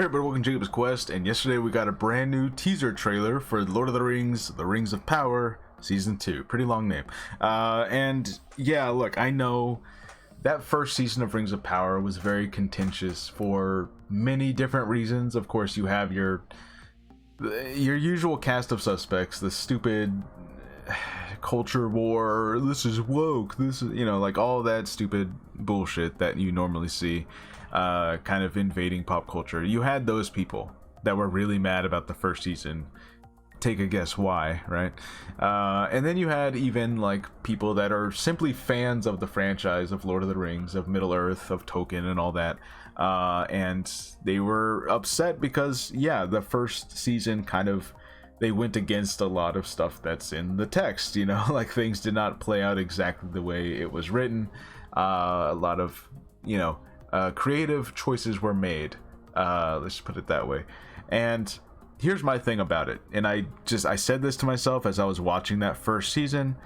everybody, welcome to Jacob's Quest, and yesterday we got a brand new teaser trailer for Lord of the Rings, The Rings of Power, Season 2. Pretty long name. And yeah, look, I know that first season of Rings of Power was very contentious for many different reasons. Of course, you have your usual cast of suspects, the stupid culture war, this is woke, this is, you know, like all that stupid bullshit that you normally see kind of invading pop culture. You had those people that were really mad about the first season. Take a guess why, right? And then you had even like people that are simply fans of the franchise of Lord of the Rings, of Middle Earth, of Tolkien and all that, and they were upset because yeah, the first season kind of, they went against a lot of stuff that's in the text, you know, like things did not play out exactly the way it was written. A lot of, you know, creative choices were made, let's put it that way. And here's my thing about it, and I said this to myself as I was watching that first season: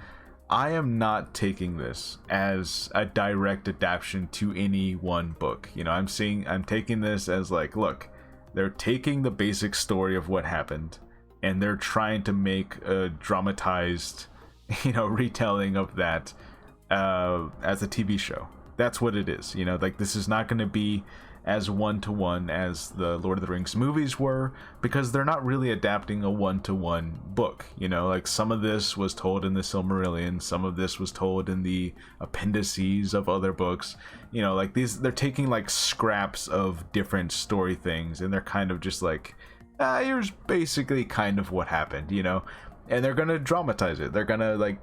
I am not taking this as a direct adaptation to any one book. You know, I'm taking this as like, look, they're taking the basic story of what happened and they're trying to make a dramatized, you know, retelling of that as a TV show. That's what it is. You know, like, this is not going to be as one-to-one as the Lord of the Rings movies were, because they're not really adapting a one-to-one book. You know, like, some of this was told in the Silmarillion, some of this was told in the appendices of other books. You know, like, they're taking like scraps of different story things and they're kind of just like, here's basically kind of what happened, you know, and they're gonna dramatize it. They're gonna like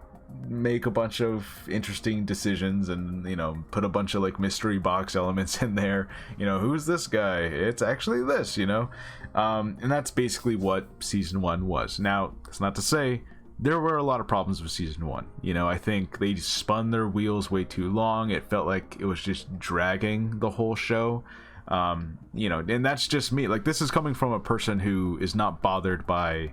make a bunch of interesting decisions and, you know, put a bunch of like mystery box elements in there. You know, who's this guy? It's actually this, you know, and that's basically what season 1 was. Now, it's not to say there were a lot of problems with season 1. You know, I think they spun their wheels way too long. It felt like it was just dragging the whole show. You know, and that's just me. Like, this is coming from a person who is not bothered by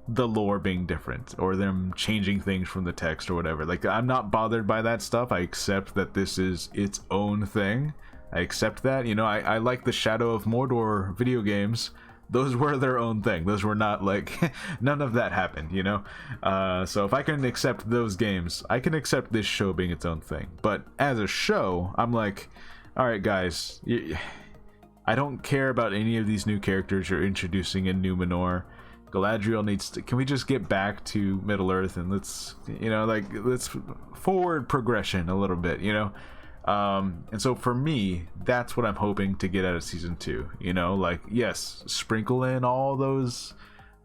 the lore being different or them changing things from the text or whatever. Like, I'm not bothered by that stuff. I accept that this is its own thing. I accept that. You know, I like the Shadow of Mordor video games. Those were their own thing. Those were not like none of that happened, you know. So if I can accept those games, I can accept this show being its own thing. But as a show, I'm like, all right, guys, I don't care about any of these new characters you're introducing in Numenor. Galadriel needs to, can we just get back to Middle Earth and let's, you know, like, let's forward progression a little bit, you know. And so for me, that's what I'm hoping to get out of season 2, you know, like, yes, sprinkle in all those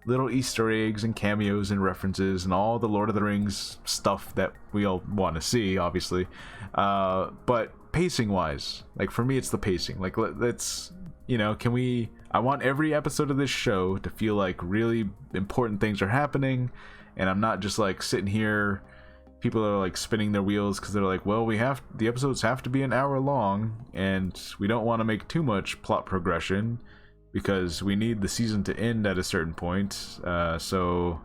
little Easter eggs and cameos and references and all the Lord of the Rings stuff that we all want to see, obviously, but pacing wise, like, for me, it's the pacing. Like, let's, you know, I want every episode of this show to feel like really important things are happening, and I'm not just like sitting here, people are like spinning their wheels because they're like, well, the episodes have to be an hour long and we don't want to make too much plot progression because we need the season to end at a certain point, so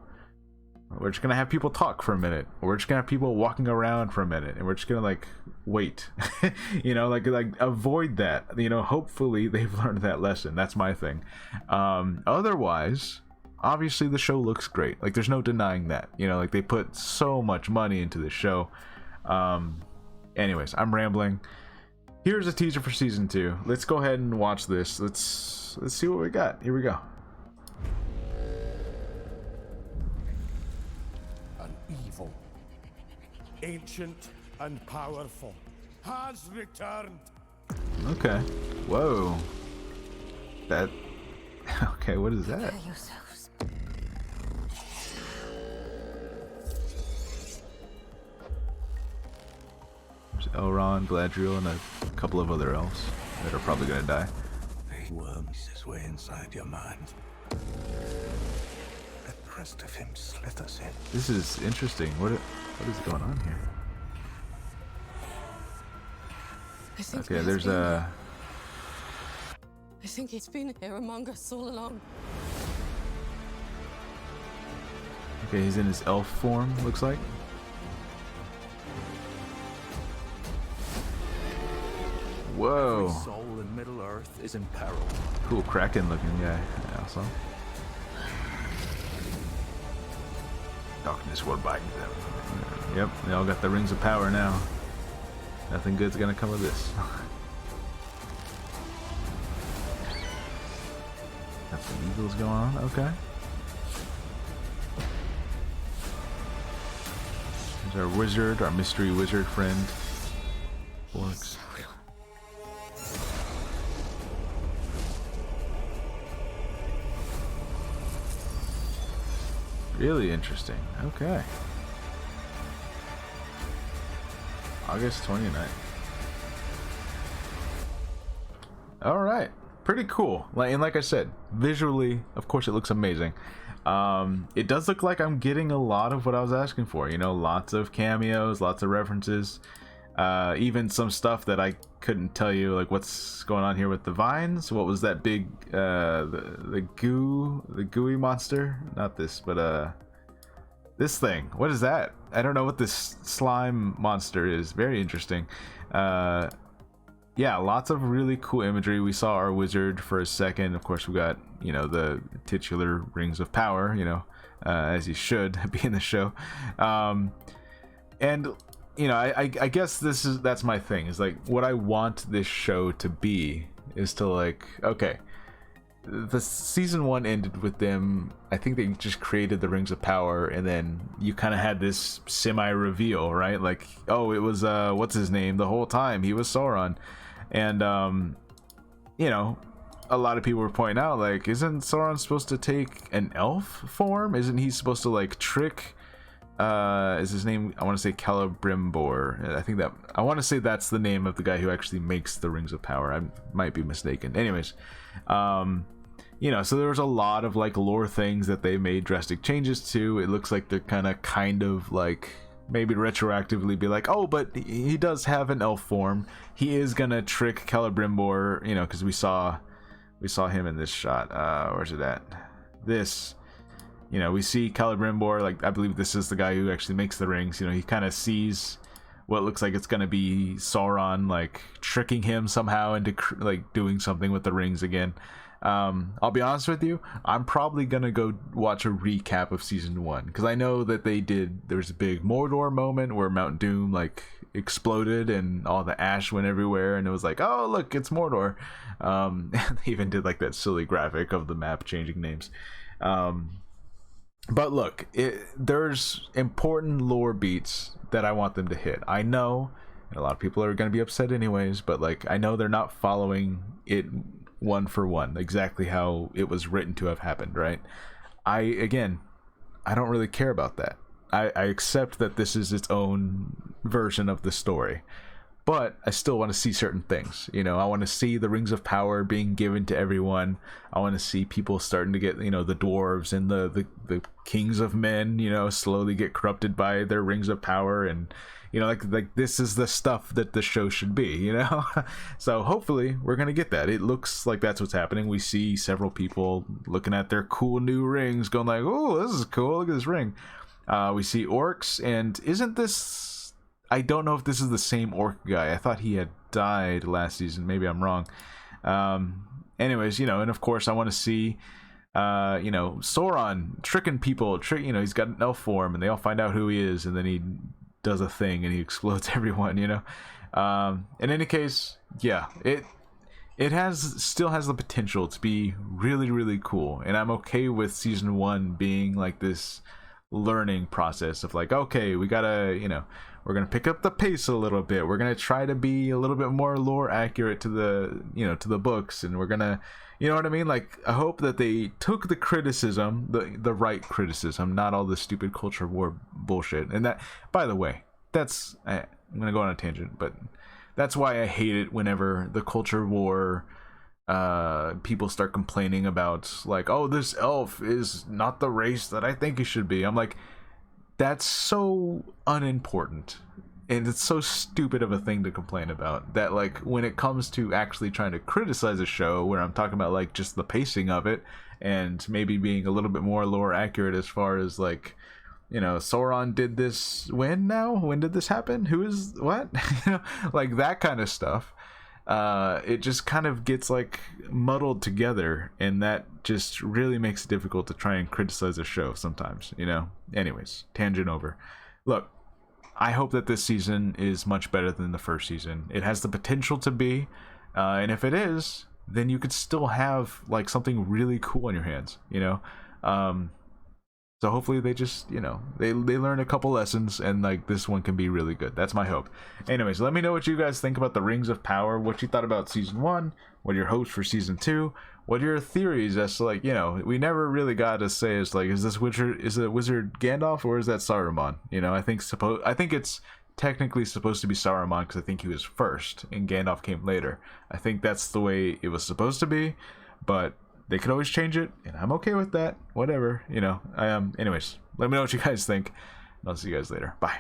we're just gonna have people talk for a minute, or we're just gonna have people walking around for a minute, and we're just gonna like wait. You know, like avoid that. You know, hopefully they've learned that lesson. That's my thing. Otherwise, obviously the show looks great. Like, there's no denying that. You know, like, they put so much money into this show. Anyways, I'm rambling. Here's a teaser for season 2. Let's go ahead and watch this. Let's see what we got. Here we go. Evil, ancient and powerful, has returned. Okay. Whoa. That. Okay, what is that? Prepare yourselves. There's Elrond, Galadriel, and a couple of other elves that are probably gonna die. The worm is his way inside your mind. Let the rest of him slithers in. This is interesting. What is going on here? Okay, there's a. I think he's been here among us all along. Okay, he's in his elf form, looks like. Every Whoa. soul in Middle Earth is in peril. Cool Kraken looking guy. Also. Darkness will bind them. Yep, they all got the rings of power now. Nothing good's gonna come of this. Got some eagles going on, okay. There's our wizard, our mystery wizard friend. Orcs. Really interesting. Okay. August 29th. All right. Pretty cool. Like I said, visually, of course, it looks amazing. It does look like I'm getting a lot of what I was asking for. You know, lots of cameos, lots of references. Even some stuff that I couldn't tell you, like what's going on here with the vines. What was that big, the gooey monster? Not this, but this thing. What is that? I don't know what this slime monster is. Very interesting. Yeah, lots of really cool imagery. We saw our wizard for a second. Of course, we got, you know, the titular rings of power, you know, as you should be in the show. And you know, I guess that's my thing, is like what I want this show to be is to, like, okay, the season 1 ended with them, I think they just created the rings of power, and then you kind of had this semi reveal, right? Like, oh, it was what's his name the whole time, he was Sauron. And you know, a lot of people were pointing out, like, isn't Sauron supposed to take an elf form? Isn't he supposed to, like, trick is his name, I want to say Celebrimbor. I want to say that's the name of the guy who actually makes the rings of power. I might be mistaken. Anyways, you know, so there was a lot of, like, lore things that they made drastic changes to. It looks like they're kind of like maybe retroactively be like, oh, but he does have an elf form. He is gonna trick Celebrimbor, you know, because we saw him in this shot. Where's it at? This. You know, we see Celebrimbor, like, I believe this is the guy who actually makes the rings. You know, he kind of sees what looks like it's gonna be Sauron, like, tricking him somehow into like doing something with the rings again. I'll be honest with you, I'm probably gonna go watch a recap of season 1, because I know that there's a big Mordor moment where Mount Doom, like, exploded and all the ash went everywhere, and it was like, oh look, it's Mordor. They even did, like, that silly graphic of the map changing names. But look, there's important lore beats that I want them to hit. I know a lot of people are going to be upset anyways, but, like, I know they're not following it one for one, exactly how it was written to have happened, right? I don't really care about that. I accept that this is its own version of the story, but I still want to see certain things. You know, I want to see the rings of power being given to everyone. I want to see people starting to get, you know, the dwarves and the kings of men, you know, slowly get corrupted by their rings of power. And, you know, like this is the stuff that the show should be, you know. So hopefully we're gonna get that. It looks like that's what's happening. We see several people looking at their cool new rings, going like, oh, this is cool, look at this ring. We see orcs, and isn't this, I don't know if this is the same orc guy. I thought he had died last season. Maybe I'm wrong. Anyways, you know, and of course I want to see, you know, Sauron tricking people. You know, he's got an elf form, and they all find out who he is, and then he does a thing, and he explodes everyone. You know. In any case, yeah, it still has the potential to be really, really cool, and I'm okay with season 1 being like this learning process of, like, okay, we gotta, you know, we're gonna pick up the pace a little bit, we're gonna try to be a little bit more lore accurate to the, you know, to the books, and we're gonna, you know what I mean? Like, I hope that they took the criticism, the right criticism, not all the stupid culture war bullshit. And that, by the way, that's, I'm gonna go on a tangent, but that's why I hate it whenever the culture war people start complaining about, like, oh, this elf is not the race that I think he should be. I'm like, that's so unimportant, and it's so stupid of a thing to complain about, that, like, when it comes to actually trying to criticize a show where I'm talking about, like, just the pacing of it and maybe being a little bit more lore accurate as far as, like, you know, Sauron did this when did this happen, who is what, you know, like that kind of stuff. it just kind of gets like muddled together, and that just really makes it difficult to try and criticize a show sometimes, you know. Anyways, tangent over. Look, I hope that this season is much better than the first season. It has the potential to be, and if it is, then you could still have like something really cool on your hands, you know. So hopefully they just, you know, they learn a couple lessons, and like this one can be really good. That's my hope. Anyways, let me know what you guys think about the Rings of Power, what you thought about season 1, what are your hopes for season 2, what are your theories as to, like, you know, we never really got to say, is like, is it Wizard Gandalf or is that Saruman? You know, I think it's technically supposed to be Saruman, because I think he was first and Gandalf came later. I think that's the way it was supposed to be, but they could always change it, and I'm okay with that. Whatever, you know. Anyways, let me know what you guys think, and I'll see you guys later. Bye.